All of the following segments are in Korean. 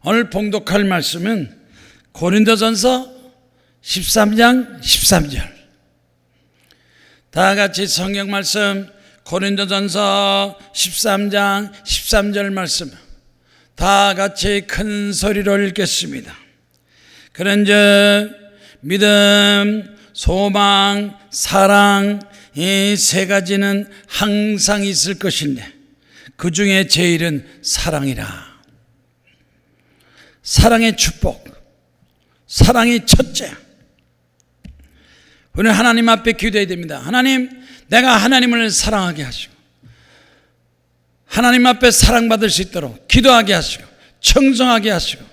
오늘 봉독할 말씀은 고린도전서 13장 13절. 다 같이 성경 말씀 고린도전서 13장 13절 말씀 다 같이 큰 소리로 읽겠습니다. 그런즉 믿음, 소망, 사랑 이 세 가지는 항상 있을 것인데 그 중에 제일은 사랑이라. 사랑의 축복, 사랑이 첫째. 우리는 하나님 앞에 기도해야 됩니다. 하나님, 내가 하나님을 사랑하게 하시고 하나님 앞에 사랑받을 수 있도록 기도하게 하시고 청정하게 하시고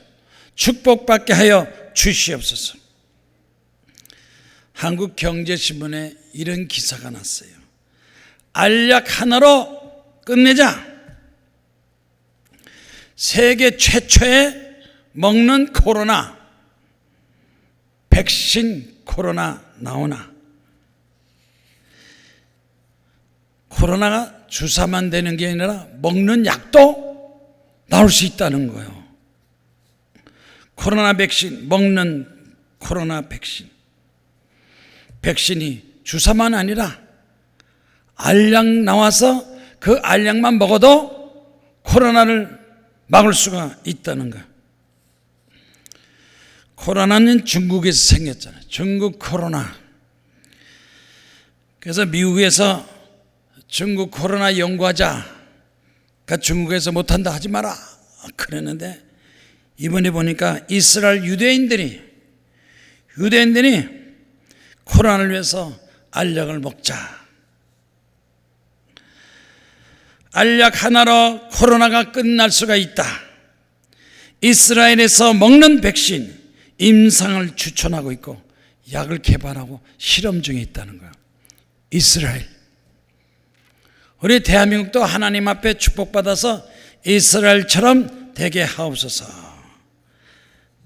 축복받게 하여 주시옵소서. 한국경제신문에 이런 기사가 났어요. 알약 하나로 끝내자. 세계 최초의 먹는 코로나, 백신 코로나 나오나. 코로나가 주사만 되는 게 아니라 먹는 약도 나올 수 있다는 거예요. 코로나 백신, 먹는 코로나 백신. 백신이 주사만 아니라 알약 나와서 그 알약만 먹어도 코로나를 막을 수가 있다는 거예요. 코로나는 중국에서 생겼잖아요. 중국 코로나. 그래서 미국에서 중국 코로나 연구하자. 그러니까 중국에서 못한다 하지 마라. 그랬는데 이번에 보니까 이스라엘 유대인들이 코로나를 위해서 알약을 먹자. 알약 하나로 코로나가 끝날 수가 있다. 이스라엘에서 먹는 백신 임상을 추천하고 있고 약을 개발하고 실험 중에 있다는 거예요. 이스라엘. 우리 대한민국도 하나님 앞에 축복받아서 이스라엘처럼 되게 하옵소서.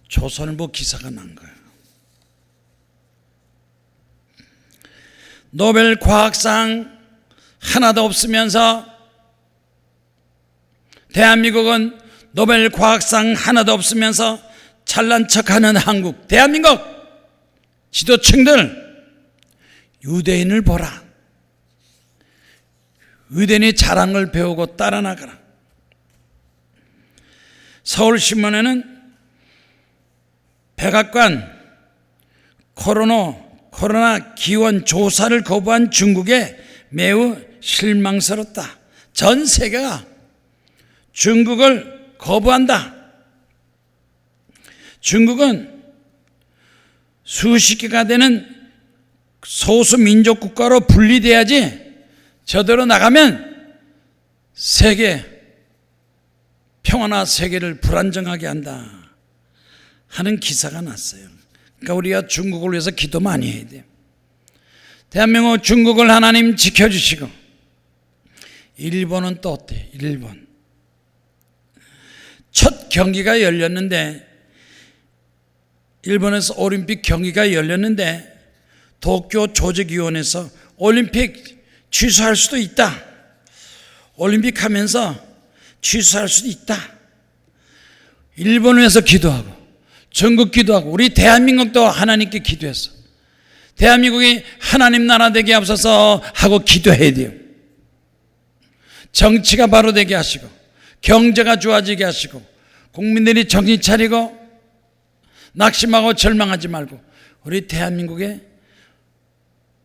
조선일보 기사가 난 거예요. 노벨 과학상 하나도 없으면서 대한민국은 노벨 과학상 하나도 없으면서 잘난 척하는 한국, 대한민국 지도층들 유대인을 보라. 유대인이 잘한 걸 배우고 따라 나가라. 서울신문에는 백악관 코로나 기원 조사를 거부한 중국에 매우 실망스럽다. 전 세계가 중국을 거부한다. 중국은 수십 개가 되는 소수민족 국가로 분리돼야지 저대로 나가면 세계 평화나 세계를 불안정하게 한다 하는 기사가 났어요. 그러니까 우리가 중국을 위해서 기도 많이 해야 돼요. 대한민국 중국을 하나님 지켜주시고. 일본은 또 어때요? 일본 첫 경기가 열렸는데, 일본에서 올림픽 경기가 열렸는데 도쿄 조직위원회에서 올림픽 취소할 수도 있다. 올림픽 하면서 취소할 수도 있다. 일본을 위해서 기도하고 전국 기도하고 우리 대한민국도 하나님께 기도했어. 대한민국이 하나님 나라 되게 하옵소서 하고 기도해야 돼요. 정치가 바로 되게 하시고 경제가 좋아지게 하시고 국민들이 정신 차리고 낙심하고 절망하지 말고. 우리 대한민국에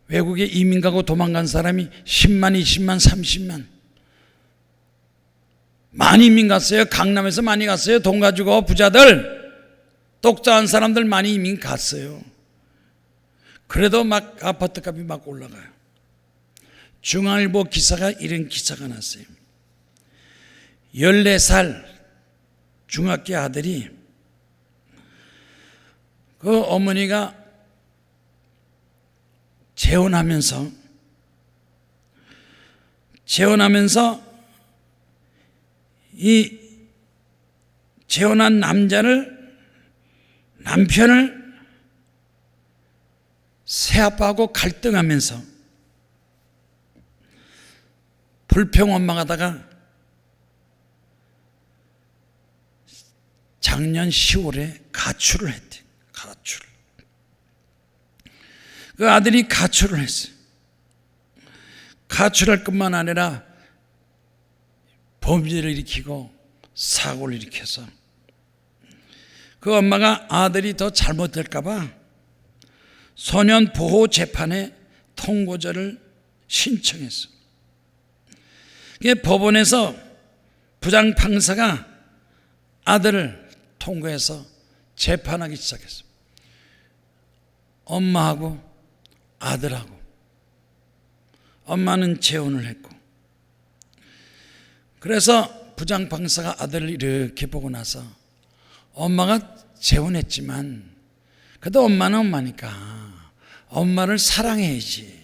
외국에 이민 가고 도망간 사람이 10만, 20만, 30만 많이 이민 갔어요. 강남에서 많이 갔어요. 돈 가지고 부자들, 똑똑한 사람들 많이 이민 갔어요. 그래도 막 아파트 값이 막 올라가요. 중앙일보 기사가 이런 기사가 났어요. 14살 중학교 아들이 그 어머니가 재혼하면서 이 재혼한 남편을 새아빠하고 갈등하면서 불평원망하다가 작년 10월에 가출을 했대. 가출을. 그 아들이 가출을 했어요. 가출할 뿐만 아니라 범죄를 일으키고 사고를 일으켜서 그 엄마가 아들이 더 잘못될까 봐 소년보호재판에 통고자를 신청했어. 법원에서 부장판사가 아들을 통고해서 재판하기 시작했어. 엄마하고 아들하고. 엄마는 재혼을 했고. 그래서 부장판사가 아들을 이렇게 보고 나서 엄마가 재혼했지만 그래도 엄마는 엄마니까 엄마를 사랑해야지.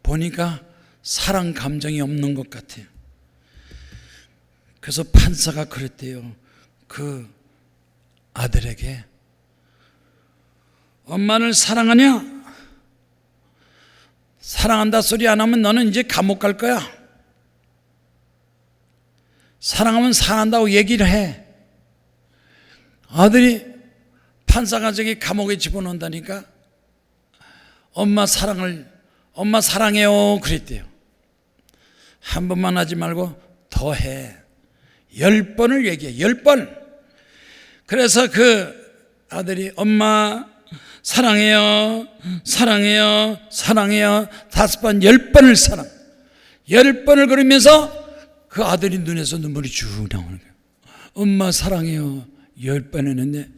보니까 사랑 감정이 없는 것 같아요. 그래서 판사가 그랬대요. 그 아들에게 엄마를 사랑하냐? 사랑한다 소리 안 하면 너는 이제 감옥 갈 거야. 사랑하면 사랑한다고 얘기를 해. 아들이 판사가 저기 감옥에 집어넣는다니까 엄마 사랑해요 그랬대요. 한 번만 하지 말고 더 해. 10번을 얘기해. 10번. 그래서 그 아들이 엄마 사랑해요, 사랑해요, 사랑해요 5번, 10번을 10번을 그러면서 그 아들이 눈에서 눈물이 쭉 나오는 거예요. 엄마 사랑해요 10번 했는데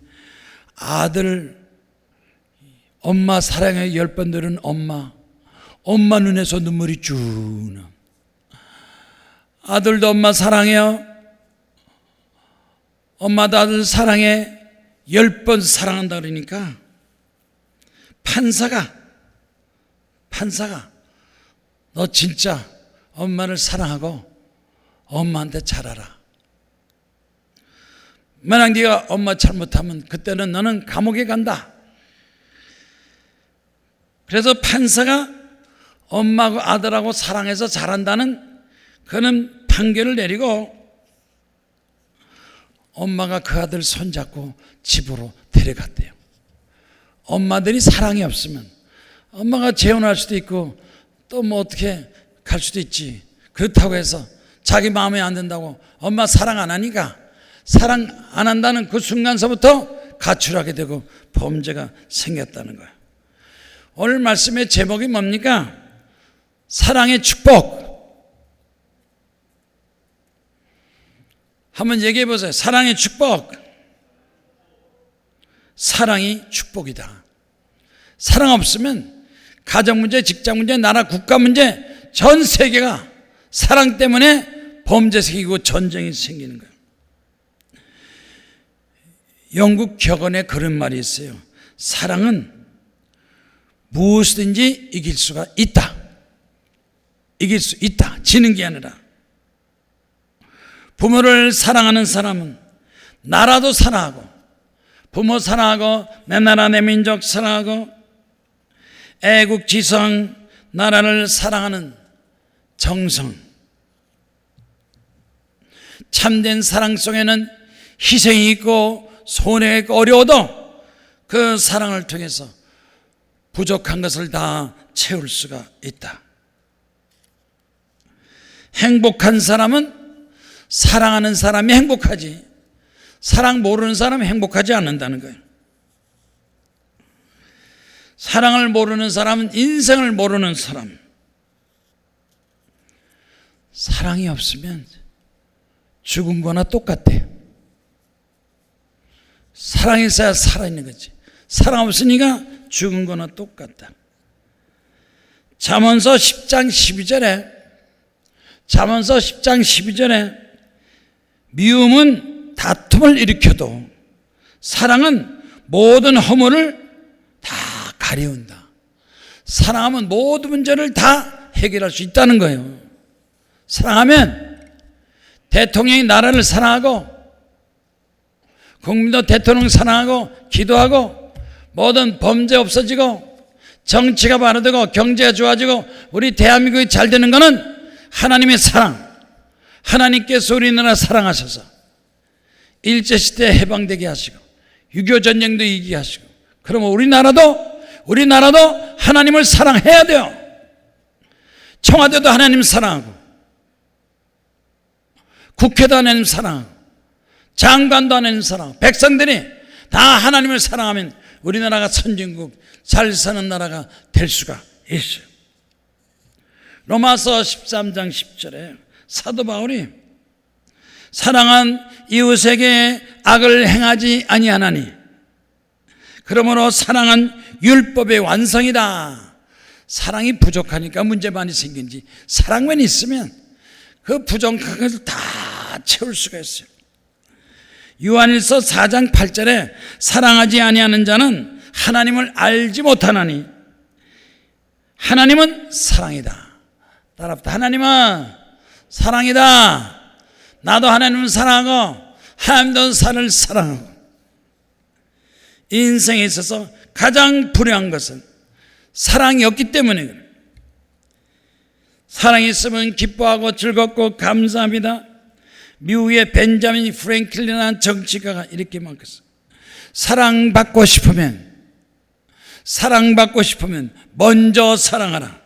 아들 엄마 사랑해요 10번 들은 엄마 눈에서 눈물이 쭉 나. 아들도 엄마 사랑해요. 엄마도 아들 사랑해. 10번 사랑한다 그러니까 판사가 너 진짜 엄마를 사랑하고 엄마한테 잘하라. 만약 네가 엄마 잘못하면 그때는 너는 감옥에 간다. 그래서 판사가 엄마하고 아들하고 사랑해서 잘한다는 그는 판결을 내리고 엄마가 그 아들 손잡고 집으로 데려갔대요. 엄마들이 사랑이 없으면 엄마가 재혼할 수도 있고 또 뭐 어떻게 갈 수도 있지. 그렇다고 해서 자기 마음에 안 든다고 엄마 사랑 안 하니까 사랑 안 한다는 그 순간서부터 가출하게 되고 범죄가 생겼다는 거예요. 오늘 말씀의 제목이 뭡니까? 사랑의 축복. 한번 얘기해 보세요. 사랑의 축복. 사랑이 축복이다. 사랑 없으면 가정 문제, 직장 문제, 나라 국가 문제, 전 세계가 사랑 때문에 범죄 생기고 전쟁이 생기는 거예요. 영국 격언에 그런 말이 있어요. 사랑은 무엇이든지 이길 수가 있다. 이길 수 있다. 지는 게 아니라. 부모를 사랑하는 사람은 나라도 사랑하고 부모 사랑하고 내 나라 내 민족 사랑하고 애국지성 나라를 사랑하는 정성. 참된 사랑 속에는 희생이 있고 손해가 있고 어려워도 그 사랑을 통해서 부족한 것을 다 채울 수가 있다. 행복한 사람은 사랑하는 사람이 행복하지 사랑 모르는 사람은 행복하지 않는다는 거예요. 사랑을 모르는 사람은 인생을 모르는 사람. 사랑이 없으면 죽은 거나 똑같아. 사랑이 있어야 살아있는 거지. 사랑 없으니까 죽은 거나 똑같다. 잠언서 10장 12절에 미움은 다툼을 일으켜도 사랑은 모든 허물을 다 가려운다. 사랑하면 모든 문제를 다 해결할 수 있다는 거예요. 사랑하면 대통령이 나라를 사랑하고 국민도 대통령 사랑하고 기도하고 모든 범죄 없어지고 정치가 바로되고 경제가 좋아지고 우리 대한민국이 잘 되는 것은 하나님의 사랑. 하나님께서 우리나라 사랑하셔서 일제시대 해방되게 하시고 6.25 전쟁도 이기게 하시고, 그러면 우리나라도 하나님을 사랑해야 돼요. 청와대도 하나님 사랑하고, 국회도 하나님 사랑하고, 장관도 하나님 사랑하고, 백성들이 다 하나님을 사랑하면 우리나라가 선진국 잘 사는 나라가 될 수가 있어요. 로마서 13장 10절에 사도 바울이 사랑한 이웃에게 악을 행하지 아니하나니 그러므로 사랑은 율법의 완성이다. 사랑이 부족하니까 문제 많이 생긴지, 사랑만 있으면 그 부족한 것을 다 채울 수가 있어요. 요한일서 4장 8절에 사랑하지 아니하는 자는 하나님을 알지 못하나니 하나님은 사랑이다. 따라합시다. 하나님은 사랑이다. 나도 하나님을 사랑하고 하나님도 나를 사랑하고. 인생에 있어서 가장 불행한 것은 사랑이 없기 때문에 그래요. 사랑이 있으면 기뻐하고 즐겁고 감사합니다. 미국의 벤자민 프랭클린이라는 정치가가 이렇게 말했어요. 사랑받고 싶으면 먼저 사랑하라.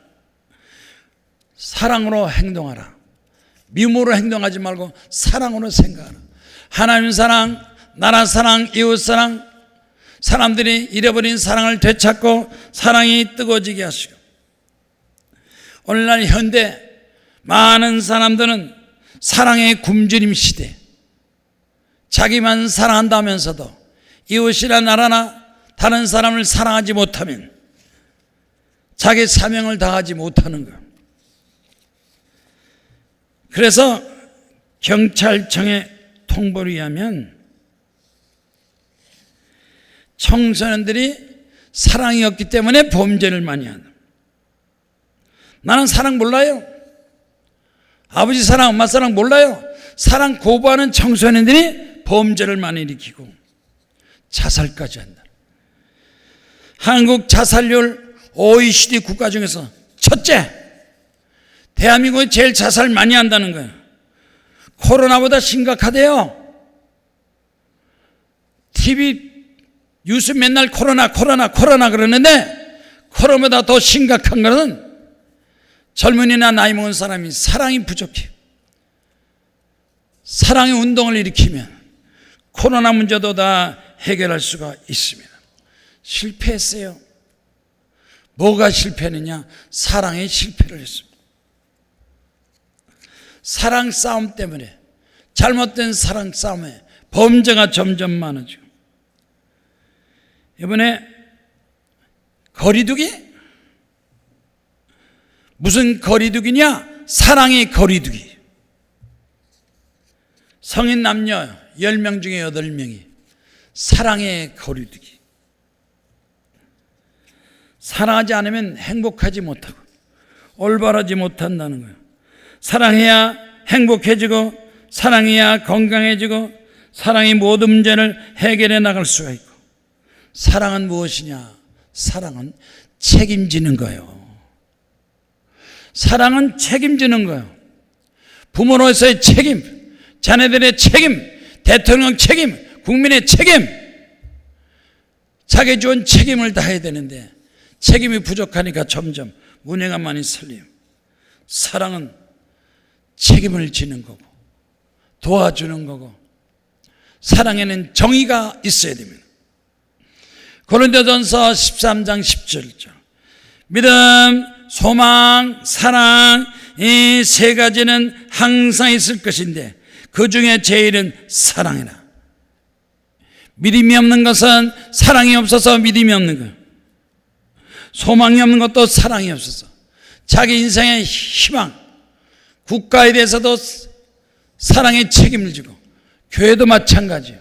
사랑으로 행동하라. 미움으로 행동하지 말고 사랑으로 생각하라. 하나님 사랑, 나라 사랑, 이웃 사랑, 사람들이 잃어버린 사랑을 되찾고 사랑이 뜨거워지게 하시고. 오늘날 현대 많은 사람들은 사랑의 굶주림 시대, 자기만 사랑한다면서도 이웃이나 나라나 다른 사람을 사랑하지 못하면 자기 사명을 다하지 못하는 것. 그래서 경찰청의 통보에 의하면 청소년들이 사랑이 없기 때문에 범죄를 많이 한다. 나는 사랑 몰라요. 아버지 사랑, 엄마 사랑 몰라요. 사랑 거부하는 청소년들이 범죄를 많이 일으키고 자살까지 한다. 한국 자살률 OECD 국가 중에서 첫째, 대한민국이 제일 자살 많이 한다는 거예요. 코로나보다 심각하대요. TV 뉴스 맨날 코로나 그러는데 코로나보다 더 심각한 것은 젊은이나 나이 먹은 사람이 사랑이 부족해요. 사랑의 운동을 일으키면 코로나 문제도 다 해결할 수가 있습니다. 실패했어요. 뭐가 실패했느냐? 사랑에 실패를 했습니다. 사랑 싸움 때문에, 잘못된 사랑 싸움에 범죄가 점점 많아지고, 이번에 거리두기? 무슨 거리두기냐? 사랑의 거리두기. 성인 남녀 10명 중에 8명이 사랑의 거리두기. 사랑하지 않으면 행복하지 못하고 올바르지 못한다는 거예요. 사랑해야 행복해지고, 사랑해야 건강해지고, 사랑이 모든 문제를 해결해 나갈 수가 있고. 사랑은 무엇이냐? 사랑은 책임지는 거예요. 사랑은 책임지는 거예요. 부모로서의 책임, 자녀들의 책임, 대통령 책임, 국민의 책임, 자기 좋은 책임을 다해야 되는데 책임이 부족하니까 점점 문제가 많이 생겨요. 사랑은 책임을 지는 거고 도와주는 거고, 사랑에는 정의가 있어야 됩니다. 고린도전서 13장 17절, 믿음, 소망, 사랑, 이 세 가지는 항상 있을 것인데 그 중에 제일은 사랑이라. 믿음이 없는 것은 사랑이 없어서 믿음이 없는 거예요. 소망이 없는 것도 사랑이 없어서, 자기 인생의 희망, 국가에 대해서도 사랑의 책임을 지고, 교회도 마찬가지예요.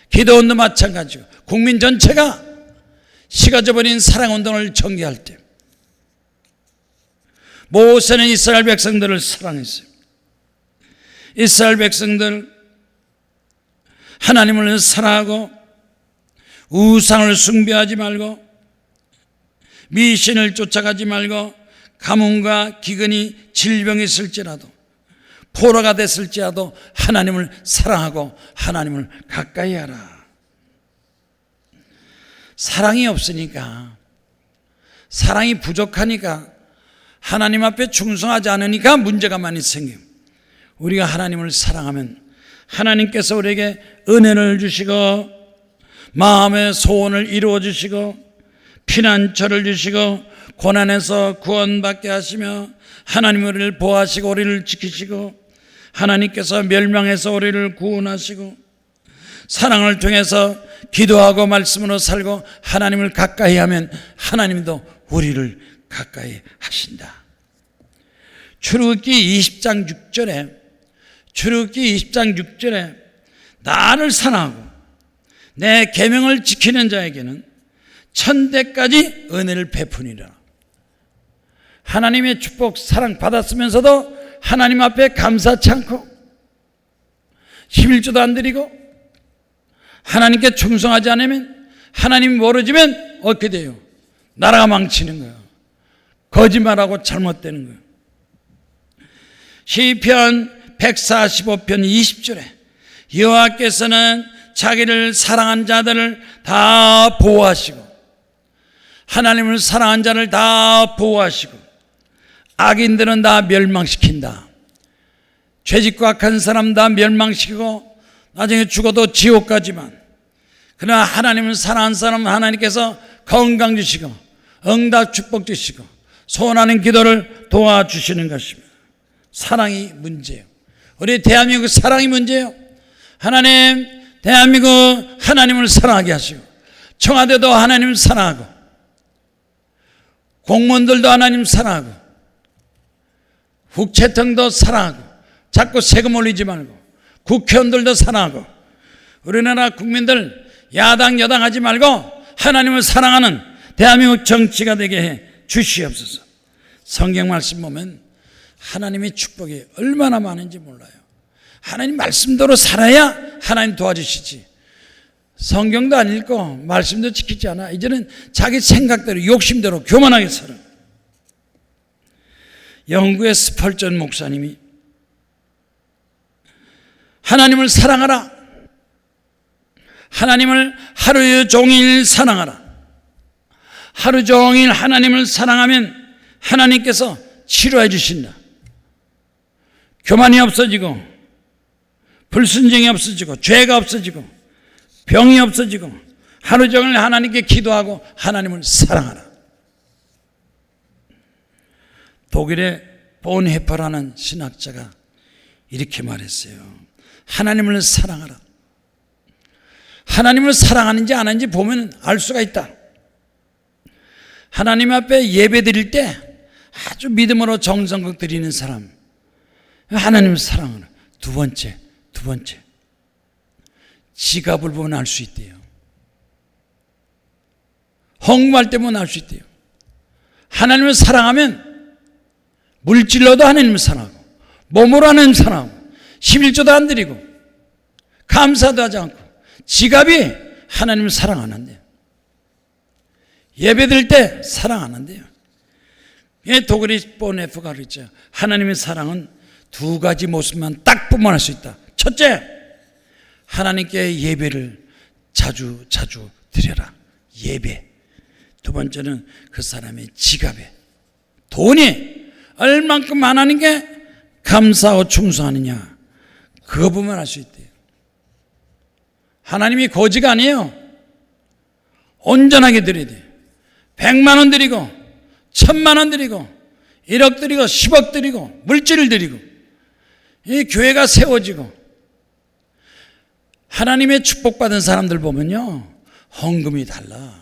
기도원도 마찬가지고, 국민 전체가 식어져버린 사랑운동을 전개할 때 모세는 이스라엘 백성들을 사랑했어요. 이스라엘 백성들 하나님을 사랑하고 우상을 숭배하지 말고 미신을 쫓아가지 말고 가뭄과 기근이 질병이 있을지라도 포로가 됐을지라도 하나님을 사랑하고 하나님을 가까이 하라. 사랑이 없으니까, 사랑이 부족하니까, 하나님 앞에 충성하지 않으니까 문제가 많이 생겨요. 우리가 하나님을 사랑하면 하나님께서 우리에게 은혜를 주시고 마음의 소원을 이루어 주시고 피난처를 주시고 고난에서 구원받게 하시며 하나님 우리를 보호하시고 우리를 지키시고 하나님께서 멸망에서 우리를 구원하시고 사랑을 통해서 기도하고 말씀으로 살고 하나님을 가까이 하면 하나님도 우리를 가까이 하신다. 출애굽기 20장 6절에 나를 사랑하고 내 계명을 지키는 자에게는 천대까지 은혜를 베푸니라. 하나님의 축복 사랑 받았으면서도 하나님 앞에 감사치 않고 11조도 안 드리고 하나님께 충성하지 않으면 하나님이 멀어지면 어떻게 돼요? 나라가 망치는 거예요. 거짓말하고 잘못되는 거예요. 시편 145편 20절에 여호와께서는 자기를 사랑한 자들을 다 보호하시고 하나님을 사랑한 자를 다 보호하시고 악인들은 다 멸망시킨다. 죄짓고 악한 사람 다 멸망시키고 나중에 죽어도 지옥 가지만 그러나 하나님을 사랑한 사람은 하나님께서 건강 주시고 응답 축복 주시고 소원하는 기도를 도와주시는 것입니다. 사랑이 문제예요. 우리 대한민국 사랑이 문제예요. 하나님, 대한민국 하나님을 사랑하게 하시고 청와대도 하나님을 사랑하고 공무원들도 하나님 사랑하고 국채통도 사랑하고 자꾸 세금 올리지 말고 국회의원들도 사랑하고 우리나라 국민들 야당 여당 하지 말고 하나님을 사랑하는 대한민국 정치가 되게 해 주시옵소서. 성경 말씀 보면 하나님의 축복이 얼마나 많은지 몰라요. 하나님 말씀대로 살아야 하나님 도와주시지. 성경도 안 읽고 말씀도 지키지 않아. 이제는 자기 생각대로 욕심대로 교만하게 살아. 영국의 스펄전 목사님이 하나님을 사랑하라, 하나님을 하루 종일 사랑하라, 하루 종일 하나님을 사랑하면 하나님께서 치료해 주신다. 교만이 없어지고 불순종이 없어지고 죄가 없어지고 병이 없어지고 하루 종일 하나님께 기도하고 하나님을 사랑하라. 독일의 본헤퍼라는 신학자가 이렇게 말했어요. 하나님을 사랑하라. 하나님을 사랑하는지 안 하는지 보면 알 수가 있다. 하나님 앞에 예배 드릴 때 아주 믿음으로 정성껏 드리는 사람, 하나님을 사랑하라. 두 번째 지갑을 보면 알 수 있대요. 헌금할 때 보면 알 수 있대요. 하나님을 사랑하면 물질로도 하나님을 사랑하고 몸으로 하나님을 사랑하고 11조도 안 드리고 감사도 하지 않고 지갑이 하나님을 사랑 안 한대요. 예배 드릴 때 사랑 안 한대요. 독일의 본헤퍼가 그랬죠. 하나님의 사랑은 두 가지 모습만 딱 분만할 수 있다. 첫째, 하나님께 예배를 자주 드려라. 예배. 두 번째는 그 사람의 지갑에 돈이 얼만큼 하나님께 감사하고 충성하느냐, 그거 보면 알 수 있대요. 하나님이 거지가 아니에요. 온전하게 드려야 돼요. 100만 원 드리고 1000만 원 드리고 1억 드리고 10억 드리고 물질을 드리고 이 교회가 세워지고 하나님의 축복받은 사람들 보면요, 헌금이 달라.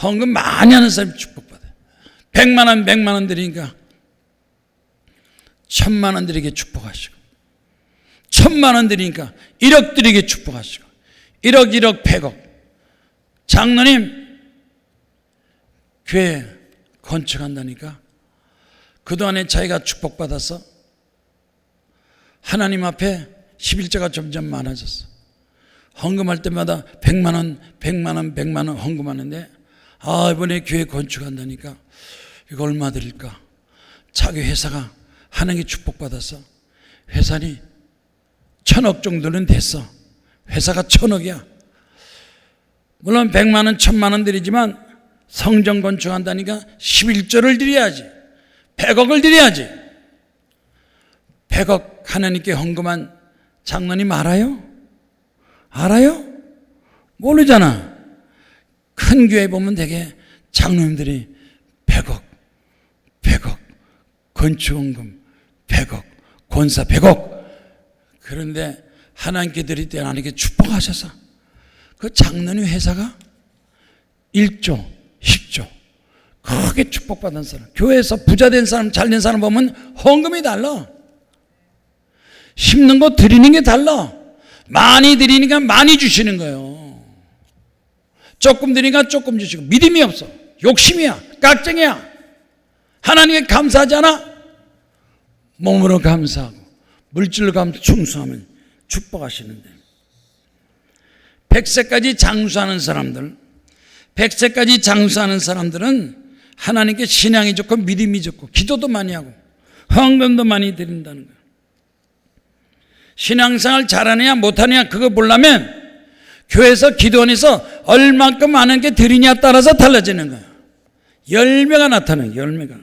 헌금 많이 하는 사람이 축복받아요. 100만 원 드리니까 1000만 원 드리게 축복하시고 1000만 원 드리니까 1억 드리게 축복하시고 1억 100억. 장로님 교회 건축한다니까 그동안에 자기가 축복받아서 하나님 앞에 11조가 점점 많아졌어. 헌금할 때마다 100만 원 헌금하는데 이번에 교회 건축한다니까 이거 얼마 드릴까? 자기 회사가 하나님께 축복받아서 회사니 1,000억 정도는 됐어. 회사가 1,000억이야. 물론 100만 원, 1,000만 원 드리지만 성전 건축한다니까 11조를 드려야지. 100억을 드려야지. 100억 하나님께 헌금한 장로님 알아요? 알아요? 모르잖아. 큰 교회 보면 되게 장로님들이 100억, 100억, 건축헌금 100억, 권사 100억. 그런데 하나님께 드릴 때 하나님께 축복하셔서 그 장로님 회사가 1조, 10조 크게 축복받은 사람, 교회에서 부자된 사람, 잘된 사람 보면 헌금이 달라. 심는 거 드리는 게 달라. 많이 드리니까 많이 주시는 거예요. 조금 드리니까 조금 주시고. 믿음이 없어. 욕심이야. 깍쟁이야. 하나님께 감사하지 않아? 몸으로 감사하고 물질로 충성하면 축복하시는데, 100세까지 장수하는 사람들, 100세까지 장수하는 사람들은 하나님께 신앙이 좋고 믿음이 좋고 기도도 많이 하고 헌금도 많이 드린다는 거예요. 신앙생활 잘하느냐 못하느냐 그거 보려면 교회에서 기도원에서 얼만큼 많은 게 드리냐 따라서 달라지는 거예요. 열매가 나타나요. 열매가.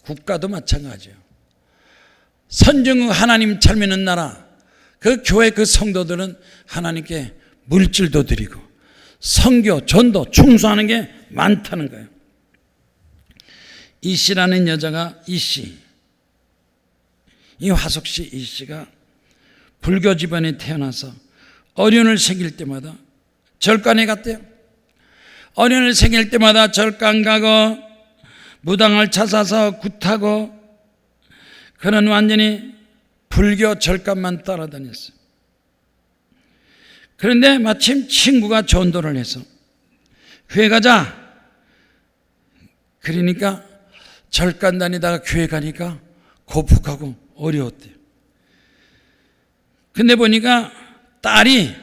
국가도 마찬가지예요. 선정 하나님 잘 믿는 나라, 그 교회 그 성도들은 하나님께 물질도 드리고 선교, 전도, 충성하는 게 많다는 거예요. 이씨라는 여자가, 이씨, 이 화숙씨 이씨가 불교 집안에 태어나서 어려움을 생길 때마다 절간에 갔대요. 어려움을 생길 때마다 절간 가고 무당을 찾아서 굿하고, 그는 완전히 불교 절간만 따라다녔어요. 그런데 마침 친구가 전도를 해서 교회 가자. 그러니까 절간 다니다가 교회 가니까 고폭하고 어려웠대요. 근데 보니까 딸이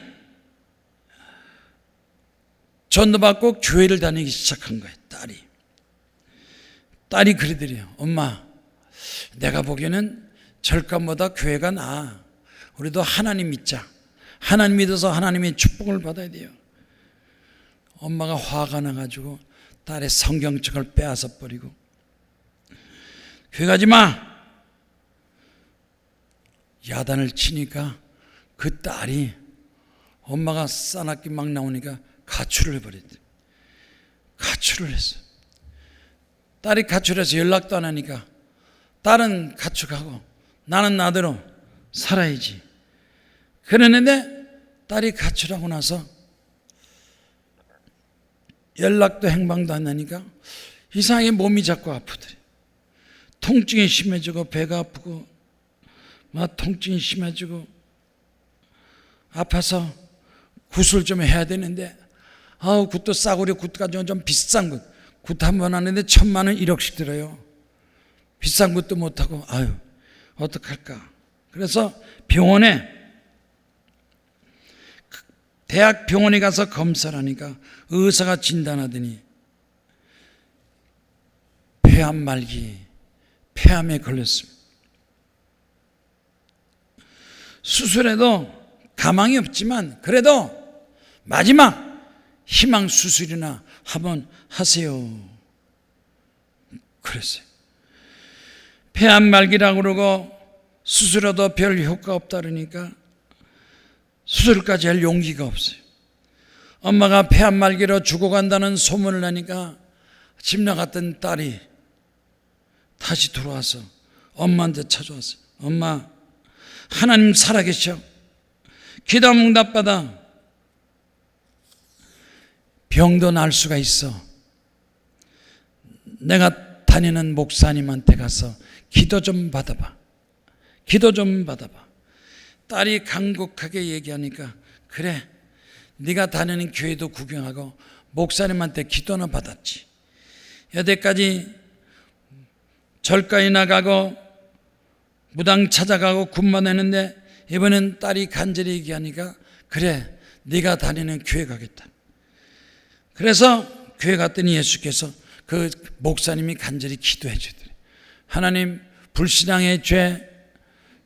전도받고 교회를 다니기 시작한 거예요. 딸이 그러더래요. 엄마, 내가 보기에는 절간보다 교회가 나아. 우리도 하나님 믿자. 하나님 믿어서 하나님의 축복을 받아야 돼요. 엄마가 화가 나가지고 딸의 성경책을 빼앗아 버리고, 교회 가지 마! 야단을 치니까 그 딸이, 엄마가 싸납기 막 나오니까 가출을 해버렸대. 가출을 했어요. 딸이 가출해서 연락도 안 하니까 딸은 가출하고 나는 나대로 살아야지. 그랬는데 딸이 가출하고 나서 연락도 행방도 안 나니까 이상하게 몸이 자꾸 아프더래. 통증이 심해지고 배가 아프고 막 통증이 심해지고 아파서 굿을 좀 해야 되는데, 굿도 싸구려 굿 가지고 좀 비싼 굿 한 번 하는데 1,000만 원 1억씩 들어요. 비싼 것도 못하고 어떡할까. 그래서 병원에, 대학 병원에 가서 검사를 하니까 의사가 진단하더니 폐암 말기, 폐암에 걸렸습니다. 수술해도 가망이 없지만 그래도 마지막 희망 수술이나 한번 하세요. 그랬어요. 폐암 말기라고 그러고 수술해도 별 효과 없다 그러니까 수술까지 할 용기가 없어요. 엄마가 폐암 말기로 죽어간다는 소문을 나니까 집 나갔던 딸이 다시 들어와서 엄마한테 찾아왔어요. 엄마, 하나님 살아계셔. 기도 응답받아. 병도 날 수가 있어. 내가 다니는 목사님한테 가서 기도 좀 받아봐. 기도 좀 받아봐. 딸이 간곡하게 얘기하니까, 그래, 네가 다니는 교회도 구경하고 목사님한테 기도나 받았지. 여태까지 절가에 나가고 무당 찾아가고 군만 했는데 이번엔 딸이 간절히 얘기하니까, 그래, 네가 다니는 교회 가겠다. 그래서 교회 갔더니 예수께서 그 목사님이 간절히 기도해 주더래. 하나님, 불신앙의 죄,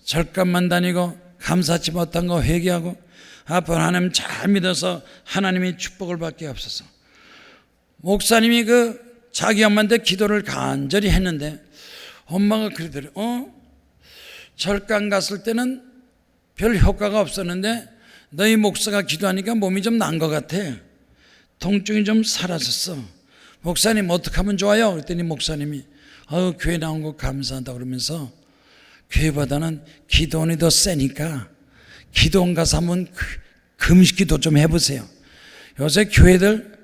절감만 다니고 감사치 못한 거 회개하고 앞으로 하나님 잘 믿어서 하나님의 축복을 받게 하옵소서. 목사님이 자기 엄마한테 기도를 간절히 했는데 엄마가 그러더래요. 절감 갔을 때는 별 효과가 없었는데 너희 목사가 기도하니까 몸이 좀 난 것 같아. 통증이 좀 사라졌어. 목사님 어떻게 하면 좋아요? 그랬더니 목사님이 교회 나온 거 감사한다 그러면서 교회보다는 기도원이 더 세니까 기도원 가서 한번 금식기도 좀 해보세요. 요새 교회들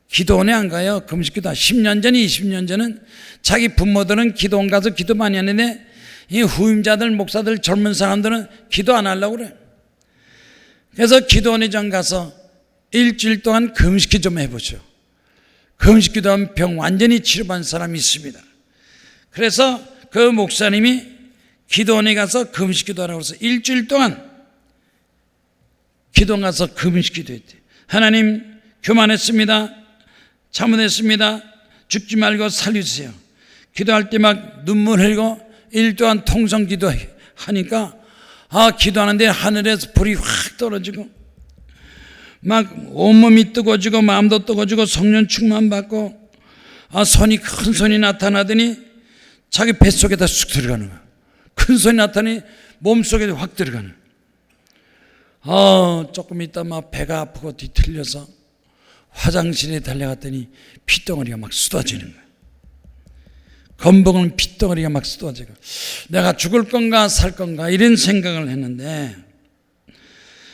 기도원에 안 가요. 금식기도 10년 전, 20년 전은 자기 부모들은 기도원 가서 기도 많이 하는데 이 후임자들, 목사들, 젊은 사람들은 기도 안 하려고 그래. 그래서 기도원에 좀 가서 일주일 동안 금식기 좀 해보죠. 금식기도 하면 병 완전히 치료받은 사람이 있습니다. 그래서 그 목사님이 기도원에 가서 금식기도 하라고 해서 일주일 동안 기도원 가서 금식기도 했대. 하나님, 교만했습니다. 잘못했습니다. 죽지 말고 살려주세요. 기도할 때 막 눈물 흘리고 일 동안 통성 기도하니까 기도하는데 하늘에서 불이 확 떨어지고 막 온몸이 뜨거워지고 마음도 뜨거워지고 성령 충만받고 큰 손이 나타나더니 자기 뱃속에다 쑥 들어가는 거야. 큰 손이 나타나니 몸속에 확 들어가는 거야. 조금 있다 막 배가 아프고 뒤틀려서 화장실에 달려갔더니 핏덩어리가 막 쏟아지는 거야. 검복은 핏덩어리가 막 쏟아지고 내가 죽을 건가 살 건가 이런 생각을 했는데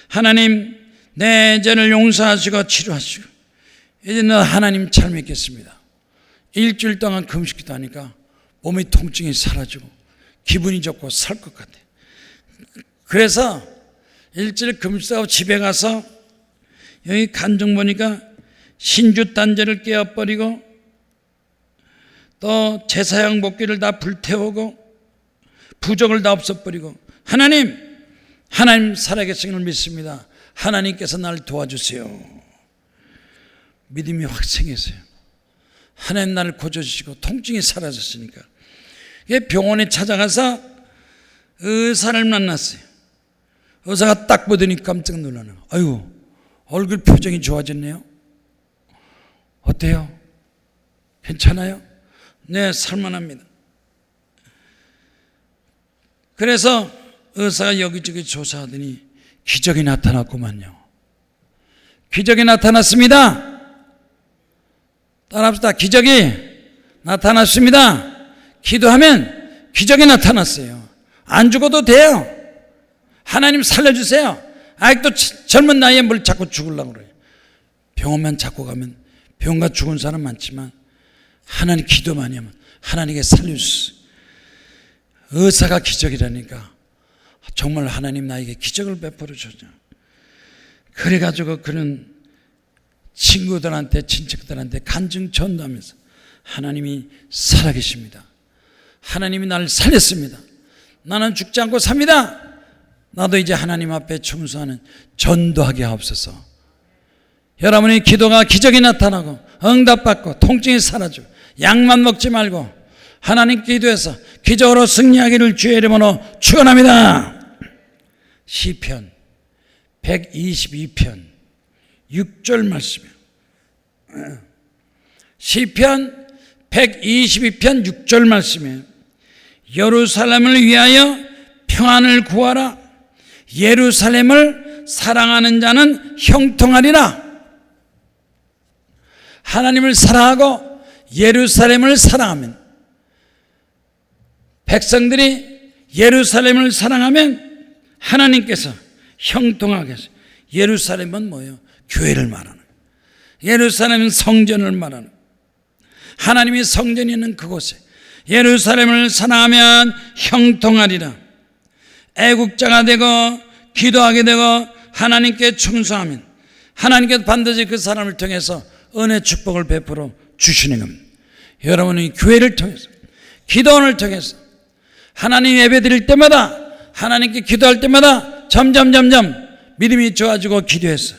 하나님, 내 죄를 용서하시고 치료하시고 이제 너 하나님 잘 믿겠습니다. 일주일 동안 금식기도 하니까 몸의 통증이 사라지고 기분이 좋고 살 것 같아. 그래서 일주일 금식하고 집에 가서 여기 간증 보니까 신주단제를 깨어버리고 또 제사양 목기를 다 불태우고 부적을 다 없애버리고 하나님 살아계신 걸 믿습니다. 하나님께서 나를 도와주세요. 믿음이 확 생겼어요. 하나님 나를 고쳐주시고 통증이 사라졌으니까 병원에 찾아가서 의사를 만났어요. 의사가 딱 보더니 깜짝 놀라는 거예요. 아이고, 얼굴 표정이 좋아졌네요. 어때요? 괜찮아요? 네, 살만합니다. 그래서 의사가 여기저기 조사하더니 기적이 나타났구만요. 기적이 나타났습니다. 따라합시다. 기적이 나타났습니다. 기도하면 기적이 나타났어요. 안 죽어도 돼요. 하나님 살려주세요. 아직도 젊은 나이에 뭘 자꾸 죽으려고 그래요. 병원만 자꾸 가면 병원가 죽은 사람 많지만 하나님 기도 많이 하면 하나님께 살려주세요. 의사가 기적이라니까 정말 하나님 나에게 기적을 베풀어 주죠. 그래가지고 그런 친구들한테 친척들한테 간증 전도하면서 하나님이 살아계십니다. 하나님이 나를 살렸습니다. 나는 죽지 않고 삽니다. 나도 이제 하나님 앞에 충성하는 전도하게 하옵소서. 여러분의 기도가 기적이 나타나고 응답받고 통증이 사라지고 약만 먹지 말고 하나님께 기도해서 기적으로 승리하기를 주의 이름으로 축원합니다. 시편 122편 6절 말씀이에요. 시편 122편 6절 말씀이에요. 예루살렘을 위하여 평안을 구하라. 예루살렘을 사랑하는 자는 형통하리라. 하나님을 사랑하고 예루살렘을 사랑하면, 백성들이 예루살렘을 사랑하면 하나님께서 형통하게 하세요. 예루살렘은 뭐예요? 교회를 말하는 거예요. 예루살렘은 성전을 말하는 거예요. 하나님이 성전이 있는 그곳에 예루살렘을 사랑하면 형통하리라. 애국자가 되고 기도하게 되고 하나님께 충성하면 하나님께서 반드시 그 사람을 통해서 은혜 축복을 베풀어 주시는 겁니다. 여러분이 교회를 통해서, 기도원을 통해서 하나님 예배 드릴 때마다, 하나님께 기도할 때마다 점점 믿음이 좋아지고 기도해서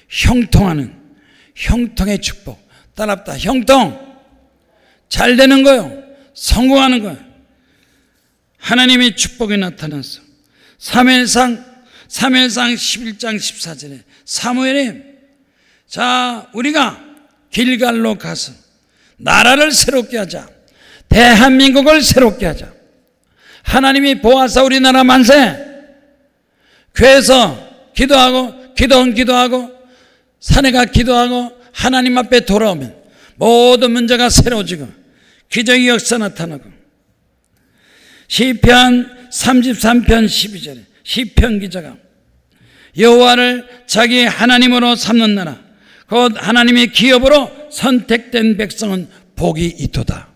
형통하는, 형통의 축복. 따라합다. 형통. 잘 되는 거요. 성공하는 거요. 하나님의 축복이 나타났어. 사무엘상 11장 14절에 사무엘이 자, 우리가 길갈로 가서 나라를 새롭게 하자. 대한민국을 새롭게 하자. 하나님이 보아서 우리나라 만세. 교회에서 기도하고 산에 가 기도하고 하나님 앞에 돌아오면 모든 문제가 새로워지고 기적의 역사 나타나고. 시편 33편 12절에 시편 기자가 여호와를 자기 하나님으로 삼는 나라 곧 하나님의 기업으로 선택된 백성은 복이 있도다.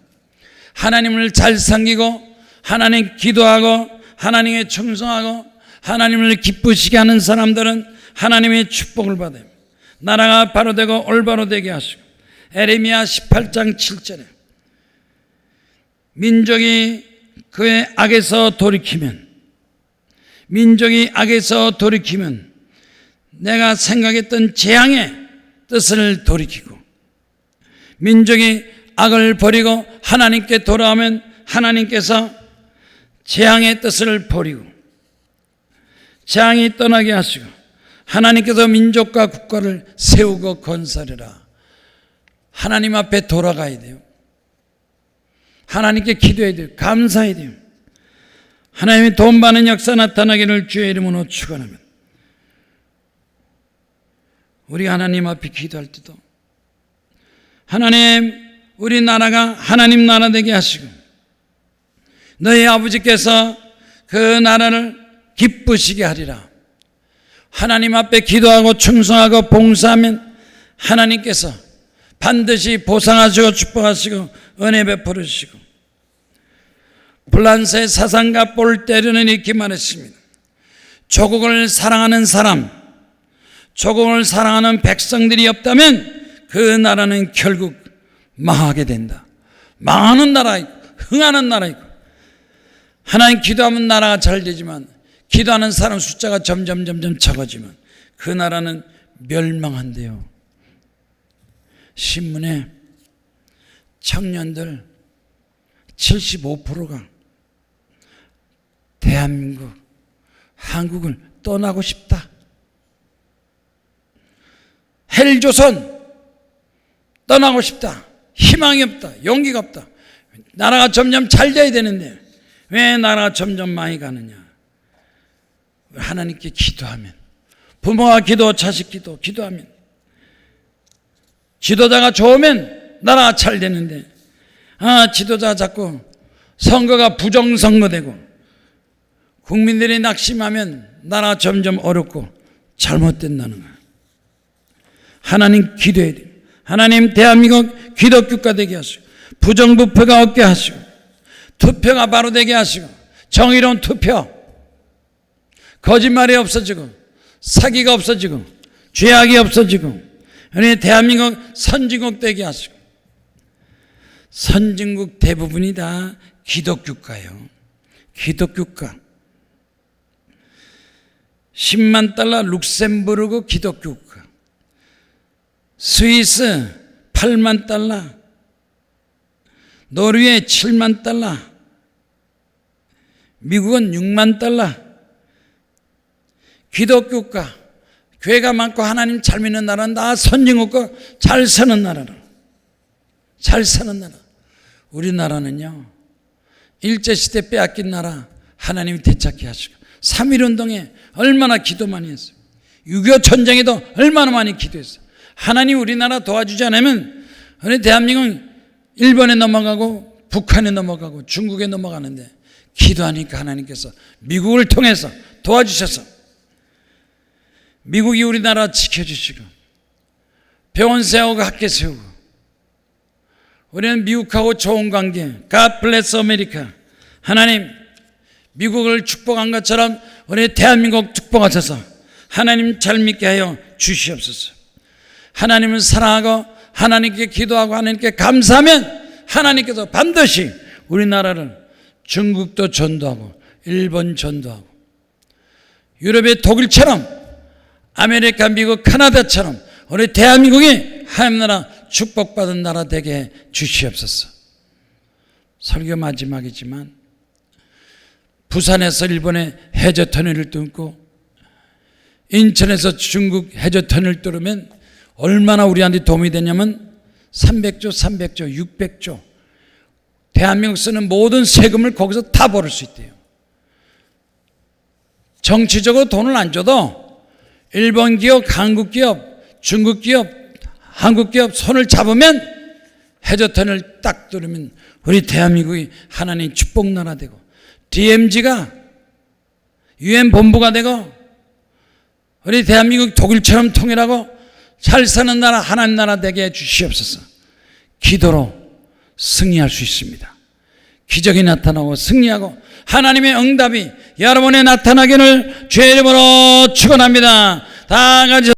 하나님을 잘 섬기고 하나님 기도하고 하나님께 충성하고 하나님을 기쁘시게 하는 사람들은 하나님의 축복을 받아요. 나라가 바로 되고 올바로 되게 하시고. 에레미야 18장 7절에 민족이 그의 악에서 돌이키면 내가 생각했던 재앙의 뜻을 돌이키고 민족이 악을 버리고 하나님께 돌아오면 하나님께서 재앙의 뜻을 버리고 재앙이 떠나게 하시고 하나님께서 민족과 국가를 세우고 건설해라. 하나님 앞에 돌아가야 돼요. 하나님께 기도해야 돼요. 감사해야 돼요. 하나님의 돈 받는 역사 나타나기를 주의 이름으로 축원합니다. 우리 하나님 앞에 기도할 때도 하나님 우리 나라가 하나님 나라 되게 하시고 너희 아버지께서 그 나라를 기쁘시게 하리라. 하나님 앞에 기도하고 충성하고 봉사하면 하나님께서 반드시 보상하시고 축복하시고 은혜 베풀어 주시고. 불란서의 사상가 볼테르는 이렇게 말했습니다. 조국을 사랑하는 사람, 조국을 사랑하는 백성들이 없다면 그 나라는 결국 망하게 된다. 망하는 나라 있고 흥하는 나라 있고. 하나님 기도하면 나라가 잘 되지만 기도하는 사람 숫자가 점점 적어지면 그 나라는 멸망한대요. 신문에 청년들 75%가 대한민국, 한국을 떠나고 싶다. 헬조선 떠나고 싶다. 희망이 없다. 용기가 없다. 나라가 점점 잘 돼야 되는데 왜 나라가 점점 많이 가느냐. 하나님께 기도하면 부모가 기도, 자식 기도, 기도하면 지도자가 좋으면 나라가 잘 되는데 지도자가 자꾸 선거가 부정선거되고 국민들이 낙심하면 나라가 점점 어렵고 잘못된다는 거예요. 하나님 기도해야 돼요. 하나님 대한민국 기독교가 되게 하시고 부정부패가 없게 하시고 투표가 바로 되게 하시고 정의로운 투표, 거짓말이 없어지고 사기가 없어지고 죄악이 없어지고 우리 대한민국 선진국 되게 하시고. 선진국 대부분이 다 기독교가예요. 기독교가. 10만 달러 룩셈부르크 기독교가, 스위스 8만 달러, 노르웨이 7만 달러, 미국은 6만 달러. 기독교가, 교회가 많고 하나님 잘 믿는 나라는 다 선진국과 잘 사는 나라라. 잘 사는 나라. 우리나라는요, 일제시대 빼앗긴 나라 하나님이 되찾게 하시고 3.1운동에 얼마나 기도 많이 했어요. 6.25 전쟁에도 얼마나 많이 기도했어요. 하나님 우리나라 도와주지 않으면 우리 대한민국 일본에 넘어가고 북한에 넘어가고 중국에 넘어가는데 기도하니까 하나님께서 미국을 통해서 도와주셔서 미국이 우리나라 지켜주시고 병원 세우고 학교 세우고 우리는 미국하고 좋은 관계. God bless America. 하나님 미국을 축복한 것처럼 우리 대한민국 축복하셔서 하나님 잘 믿게 하여 주시옵소서. 하나님을 사랑하고 하나님께 기도하고 하나님께 감사하면 하나님께서 반드시 우리나라를 중국도 전도하고 일본 전도하고 유럽의 독일처럼 아메리카, 미국, 캐나다처럼 우리 대한민국이 하나님 나라 축복받은 나라 되게 해 주시옵소서. 설교 마지막이지만 부산에서 일본의 해저터널을 뚫고 인천에서 중국 해저터널을 뚫으면 얼마나 우리한테 도움이 되냐면 300조, 600조 대한민국 쓰는 모든 세금을 거기서 다 벌을 수 있대요. 정치적으로 돈을 안 줘도 일본 기업, 한국 기업, 중국 기업, 한국 기업 손을 잡으면 해저터널 딱 뚫으면 우리 대한민국이 하나님 축복 나라 되고 DMZ가 UN 본부가 되고 우리 대한민국 독일처럼 통일하고 잘 사는 나라 하나님 나라 되게 해 주시옵소서. 기도로 승리할 수 있습니다. 기적이 나타나고 승리하고 하나님의 응답이 여러분의 나타나기를 주의 이름으로 축원합니다. 다 같이